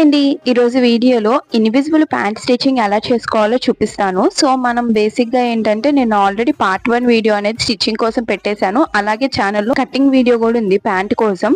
Hi అండి, ఈరోజు వీడియోలో ఇన్విజిబుల్ ప్యాంట్ స్టిచ్చింగ్ ఎలా చేసుకోవాలో చూపిస్తాను. సో మనం బేసిక్ గా ఏంటంటే నేను ఆల్రెడీ పార్ట్ 1 వీడియో అనేది స్టిచ్చింగ్ కోసం పెట్టేశాను. అలాగే ఛానల్లో కటింగ్ వీడియో కూడా ఉంది ప్యాంట్ కోసం.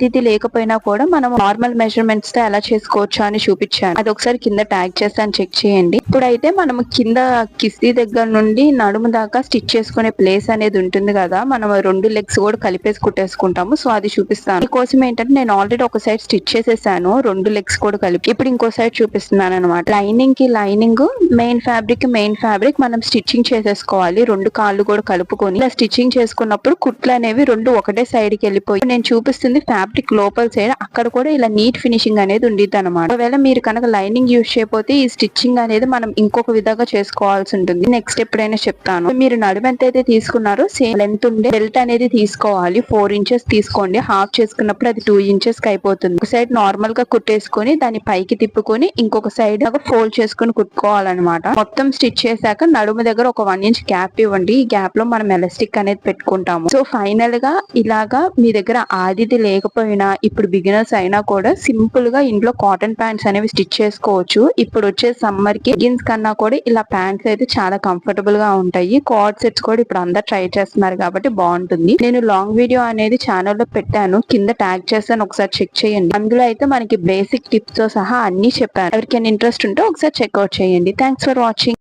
ఇది లేకపోయినా కూడా మనం నార్మల్ మెజర్మెంట్స్ తో ఎలా చేసుకోవచ్చు అని చూపించాను. అది ఒకసారి కింద ట్యాగ్ చేస్తాను, చెక్ చేయండి. ఇప్పుడైతే మనం కింద కిస్తీ దగ్గర నుండి నడుము దాకా స్టిచ్ చేసుకునే ప్లేస్ అనేది ఉంటుంది కదా, మనం 2 లెగ్స్ కూడా కలిపేసి కుట్టేసుకుంటాము. సో అది చూపిస్తాను. దీనికోసం ఏంటంటే నేను ఆల్రెడీ ఒక సైడ్ స్టిచ్ చేసేసాను, 2 లెగ్స్ కూడా కలిపి. ఇప్పుడు ఇంకో సైడ్ చూపిస్తున్నాను అనమాట. లైనింగ్ కి లైనింగ్, మెయిన్ ఫ్యాబ్రిక్ మనం స్టిచ్చింగ్ చేసేసుకోవాలి. 2 కాళ్ళు కూడా కలుపుకొని ఇలా స్టిచ్చింగ్ చేసుకున్నప్పుడు కుట్లు అనేవి 2 ఒకటే సైడ్ కి వెళ్ళిపోయి, నేను చూపిస్తుంది ఫ్యాబ్రిక్ లోపల సైడ్, అక్కడ కూడా ఇలా నీట్ ఫినిషింగ్ అనేది ఉండిద్ది అనమాట. ఒకవేళ మీరు కనుక లైనింగ్ యూజ్ చేయకపోతే ఈ స్టిచ్చింగ్ అనేది మనం ఇంకొక విధంగా చేసుకోవాల్సి ఉంటుంది. నెక్స్ట్ ఎప్పుడైనా చెప్తాను. మీరు నడుము ఎంత అయితే తీసుకున్నారో సేమ్ లెంత్ ఉండే బెల్ట్ అనేది తీసుకోవాలి. 4 ఇంచెస్ తీసుకోండి. హాఫ్ చేసుకున్నప్పుడు అది 2 ఇంచెస్ కి అయిపోతుంది. ఒక సైడ్ నార్మల్ గా కుట్టేసుకొని దాన్ని పైకి తిప్పుకొని ఇంకొక సైడ్ ఫోల్డ్ చేసుకుని కుట్టుకోవాలన్నమాట. మొత్తం స్టిచ్ చేశాక నడుము దగ్గర ఒక 1 ఇంచ్ గ్యాప్ ఇవ్వండి. ఈ గ్యాప్ లో మనం ఎలాస్టిక్ అనేది పెట్టుకుంటాము. సో ఫైనల్ గా ఇలాగా మీ దగ్గర ఆదిది లేకపోయినా, ఇప్పుడు బిగినర్స్ అయినా కూడా సింపుల్ గా ఇంట్లో కాటన్ ప్యాంట్స్ అనేవి స్టిచ్ చేసుకోవచ్చు. ఇప్పుడు వచ్చే సమ్మర్ కి లెగ్గిన్స్ కన్నా కూడా ఇలా ప్యాంట్స్ అయితే చాలా కంఫర్టబుల్ గా ఉంటాయి. కార్డ్ సెట్స్ కూడా ఇప్పుడు అందరు ట్రై చేస్తున్నారు కాబట్టి బాగుంటుంది. నేను లాంగ్ వీడియో అనేది ఛానల్లో పెట్టాను, కింద ట్యాగ్ చేస్తాను, ఒకసారి చెక్ చేయండి. అందులో అయితే మనకి బేసిక్ టిప్స్ తో సహా అన్ని చెప్పాను. ఎవరికైనా ఇంట్రెస్ట్ ఉంటే ఒకసారి చెక్అవుట్ చేయండి. Thanks for watching.